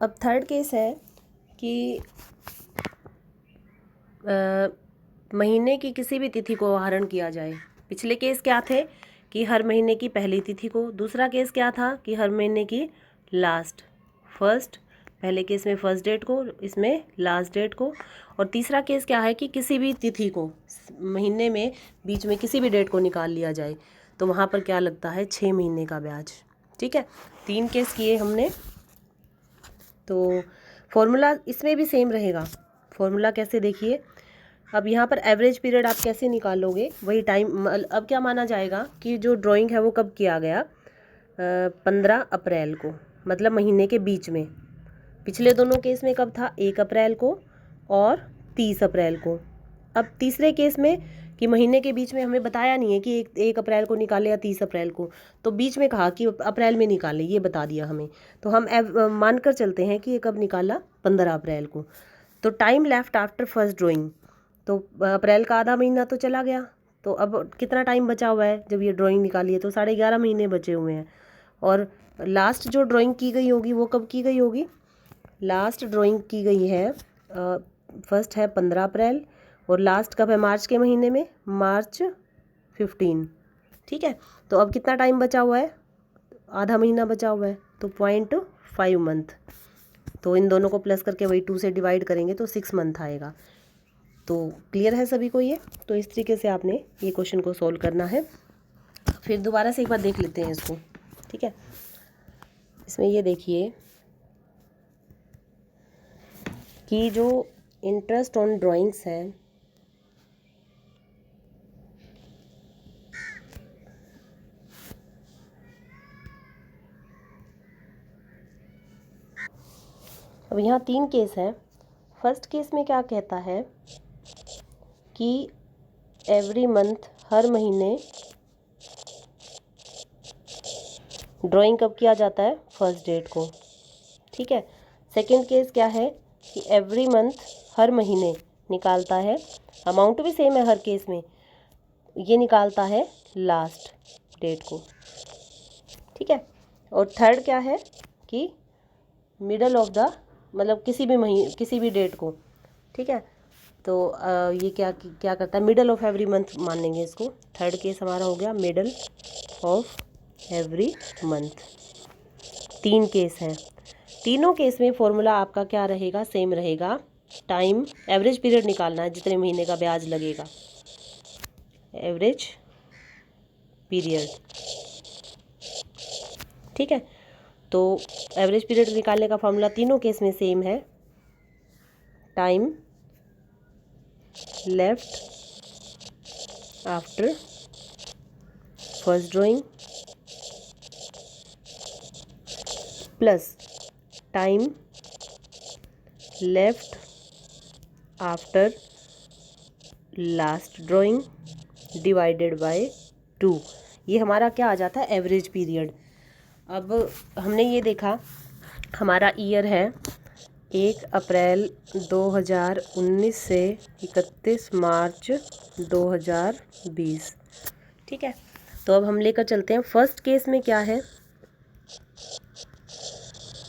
अब third case है कि महीने की किसी भी तिथि को आहरण किया जाए। पिछले केस क्या थे कि हर महीने की पहली तिथि को, दूसरा केस क्या था कि हर महीने की लास्ट, फर्स्ट, पहले केस में फर्स्ट डेट को, इसमें लास्ट डेट को, और तीसरा केस क्या है कि किसी भी तिथि को महीने में बीच में किसी भी डेट को निकाल लिया जाए, तो वहाँ पर क्या लगता है 6 महीने का ब्याज। ठीक है, 3 केस किए हमने। तो फॉर्मूला इसमें भी सेम रहेगा। फॉर्मूला कैसे, देखिए, अब यहाँ पर एवरेज पीरियड आप कैसे निकालोगे, वही टाइम। अब क्या माना जाएगा कि जो ड्राइंग है वो कब किया गया, 15 अप्रैल को, मतलब महीने के बीच में। पिछले दोनों केस में कब था, 1 अप्रैल को और 30 अप्रैल को। अब तीसरे केस में कि महीने के बीच में हमें बताया नहीं है कि 1 अप्रैल को निकाले या 30 अप्रैल को, तो बीच में कहा कि अप्रैल में निकाले, ये बता दिया हमें। तो हम मान कर चलते हैं कि ये कब निकाला, 15 अप्रैल को। तो time left after first drawing, तो अप्रैल का आधा महीना तो चला गया, तो अब कितना टाइम बचा हुआ है जब ये ड्राइंग निकाली है, तो 11.5 महीने बचे हुए हैं। और लास्ट जो ड्राइंग की गई होगी वो कब की गई होगी, लास्ट ड्राइंग की गई है, फर्स्ट है 15 अप्रैल और लास्ट कब है, मार्च के महीने में, मार्च 15। ठीक है, तो अब कितना टाइम बचा हुआ है, आधा महीना बचा हुआ है, तो 0.5 मंथ। तो इन दोनों को प्लस करके वही 2 से डिवाइड करेंगे तो 6 मंथ आएगा। तो क्लियर है सभी को ये। तो इस तरीके से आपने ये क्वेश्चन को सॉल्व करना है। फिर दोबारा से एक बार देख लेते हैं इसको। ठीक है, इसमें ये देखिए कि जो इंटरेस्ट ऑन ड्राइंग्स है, अब यहाँ 3 केस हैं। फर्स्ट केस में क्या कहता है कि एवरी मंथ, हर महीने ड्राइंग कब किया जाता है, फर्स्ट डेट को। ठीक है, सेकंड केस क्या है कि एवरी मंथ, हर महीने निकालता है, अमाउंट भी सेम है हर केस में, ये निकालता है लास्ट डेट को। ठीक है, और थर्ड क्या है कि मिडल ऑफ द, मतलब किसी भी महीने, किसी भी डेट को। ठीक है, तो ये क्या क्या करता है, मिडल ऑफ एवरी मंथ मान लेंगे इसको। थर्ड केस हमारा हो गया middle of every month. 3 case हैं, तीनों केस में फॉर्मूला आपका क्या रहेगा, सेम रहेगा। टाइम, एवरेज पीरियड निकालना है, जितने महीने का ब्याज लगेगा, एवरेज पीरियड। ठीक है, तो एवरेज पीरियड निकालने का फॉर्मूला तीनों केस में सेम है। Time left after first drawing plus time left after last drawing divided by 2। ये हमारा क्या आ जाता है, एवरेज पीरियड। अब हमने ये देखा, हमारा ईयर है 1 अप्रैल 2019 से 31 मार्च 2020। ठीक है, तो अब हम लेकर चलते हैं फर्स्ट केस में क्या है।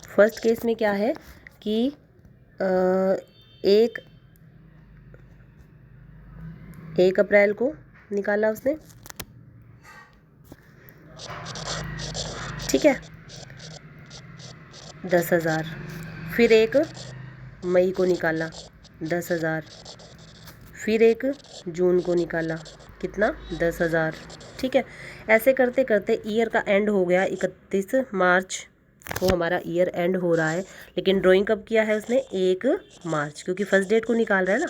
फर्स्ट केस में क्या है कि 1 अप्रैल को निकाला उसने। ठीक है, 10,000। फिर 1 मई को निकाला, 10,000। फिर 1 जून को निकाला, कितना, 10,000। ठीक है, ऐसे करते करते ईयर का एंड हो गया 31 मार्च को, हमारा ईयर एंड हो रहा है। लेकिन ड्राइंग कब किया है उसने, 1 मार्च, क्योंकि फर्स्ट डेट को निकाल रहा है ना।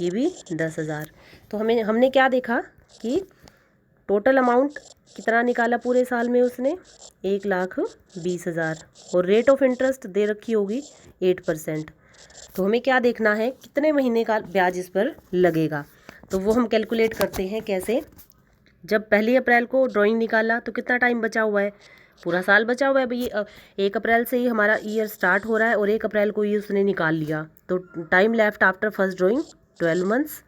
ये भी 10,000। तो हमने क्या देखा कि टोटल अमाउंट कितना निकाला पूरे साल में उसने, 1,20,000, और रेट ऑफ इंटरेस्ट दे रखी होगी 8%। तो हमें क्या देखना है, कितने महीने का ब्याज इस पर लगेगा। तो वो हम कैलकुलेट करते हैं कैसे। जब 1 अप्रैल को ड्राइंग निकाला तो कितना टाइम बचा हुआ है, पूरा साल बचा हुआ है भाई। 1 अप्रैल से ही हमारा ईयर स्टार्ट हो रहा है और 1 अप्रैल को ही उसने निकाल लिया, तो time left after first drawing 12 months.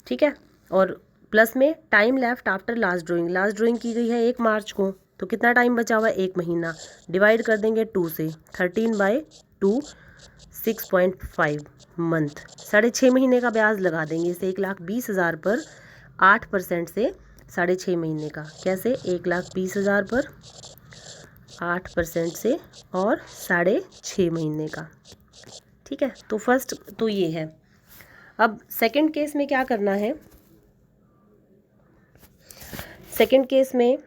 ठीक है, और प्लस में time left after last drawing, last drawing की गई है 1 मार्च को, तो कितना टाइम बचा हुआ है, 1 महीना। डिवाइड कर देंगे 2 से, 13/2 6.5 मंथ। 6.5 महीने का ब्याज लगा देंगे इसे 1,20,000 पर 8% से 6.5 महीने का। कैसे, 1,20,000 पर 8% से और 6.5 महीने का। ठीक है, तो फर्स्ट तो ये है। अब सेकंड केस में क्या करना है, सेकंड केस में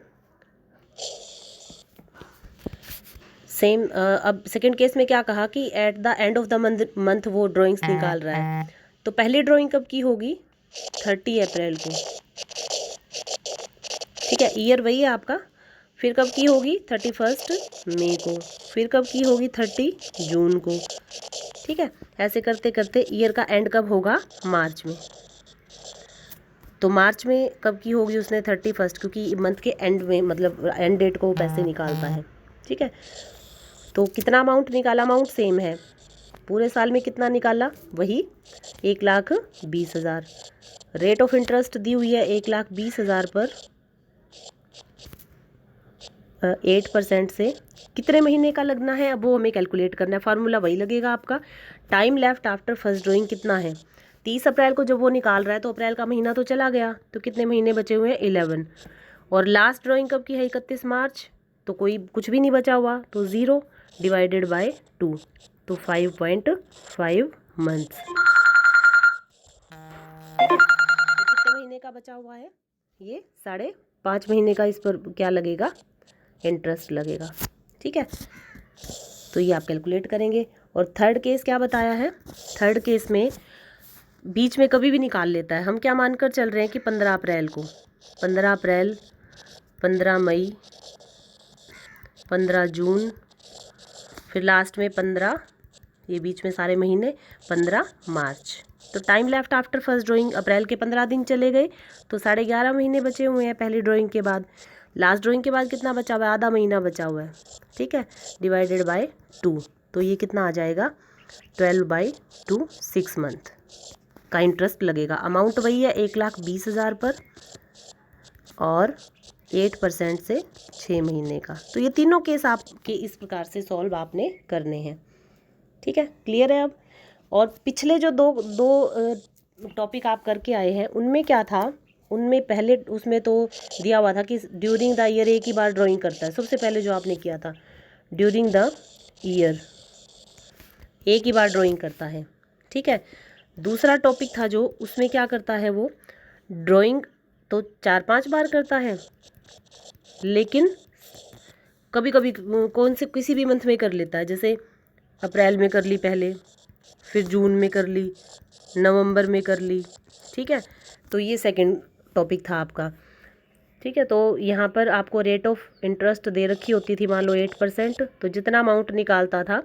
सेम। अब सेकंड केस में क्या कहा कि at the end of the month वो ड्राइंग्स निकाल रहा है। तो पहली ड्राइंग कब की होगी, 30 अप्रैल को। ठीक है, ईयर वही है आपका। फिर कब की होगी, 31 मई को। फिर कब की होगी, 30 जून को। ठीक है, ऐसे करते करते ईयर का एंड कब होगा, मार्च में। तो मार्च में कब की होगी उसने, 31, क्योंकि मंथ के एंड में, मतलब एंड डेट को वो पैसे निकालता है। ठीक है, तो कितना अमाउंट निकाला, अमाउंट सेम है। पूरे साल में कितना निकाला, वही 1,20,000। रेट ऑफ इंटरेस्ट दी हुई है 1,20,000 पर 8% से। कितने महीने का लगना है, अब वो हमें कैलकुलेट करना है। फार्मूला वही लगेगा आपका। Time left after first drawing कितना है, 30 अप्रैल को जब वो निकाल रहा है तो अप्रैल का महीना तो चला गया, तो कितने महीने बचे हुए हैं, 11। और लास्ट ड्राइंग कब की है, 31 मार्च, तो कोई कुछ भी नहीं बचा हुआ, तो 0 डिवाइडेड बाय 2, तो 5.5 मंथ्स। तो कितने महीने का बचा हुआ है, ये 5.5 महीने का। इस पर क्या लगेगा, इंटरेस्ट लगेगा। ठीक है, तो ये आप कैलकुलेट करेंगे। और थर्ड केस क्या बताया है, थर्ड केस में बीच में कभी भी निकाल लेता है। हम क्या मानकर चल रहे हैं कि 15 अप्रैल को, 15 अप्रैल, 15 मई, 15 जून, फिर लास्ट में 15, ये बीच में सारे महीने, 15 मार्च। तो time left after first drawing, April के 15 दिन चले गए, तो 11.5 महीने बचे हुए हैं पहली ड्राइंग के बाद। लास्ट ड्राइंग के बाद कितना बचा हुआ है, आधा महीना बचा हुआ है। ठीक है, डिवाइडेड बाय 2, तो ये कितना आ जाएगा, 12/2 6 मंथ का इंटरेस्ट लगेगा। अमाउंट वही है 1,20,000 पर और 8% से 6 महीने का। तो ये तीनों केस आपके इस प्रकार से सॉल्व आपने करने हैं। ठीक है, क्लियर है अब। और पिछले जो दो टॉपिक आप करके आए हैं उनमें क्या था, उनमें पहले उसमें तो दिया हुआ था कि ड्यूरिंग द ईयर एक ही बार ड्राइंग करता है। सबसे पहले जो आपने किया था, ड्यूरिंग द ईयर एक ही बार ड्राइंग करता है। ठीक है, दूसरा टॉपिक था जो, उसमें क्या करता है वो, ड्राइंग तो 4-5 बार करता है, लेकिन कभी कभी कौन से किसी भी मंथ में कर लेता है। जैसे अप्रैल में कर ली पहले, फिर जून में कर ली, नवंबर में कर ली। ठीक है, तो ये सेकंड टॉपिक था आपका। ठीक है, तो यहाँ पर आपको रेट ऑफ इंटरेस्ट दे रखी होती थी, मान लो 8%, तो जितना अमाउंट निकालता था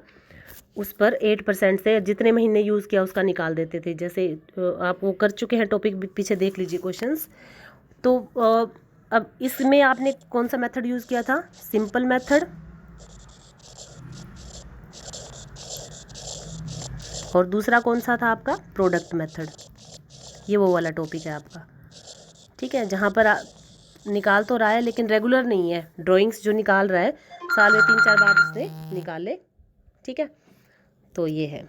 उस पर 8% से जितने महीने यूज़ किया उसका निकाल देते थे। जैसे आप वो कर चुके हैं टॉपिक, पीछे देख लीजिए क्वेश्चंस। तो अब इसमें आपने कौन सा मेथड यूज़ किया था, सिंपल मेथड, और दूसरा कौन सा था आपका, प्रोडक्ट मेथड। ये वो वाला टॉपिक है आपका। ठीक है, जहाँ पर निकाल तो रहा है लेकिन रेगुलर नहीं है, ड्राइंग्स जो निकाल रहा है साल में 3-4 बार उसने निकाले। ठीक है, तो ये है।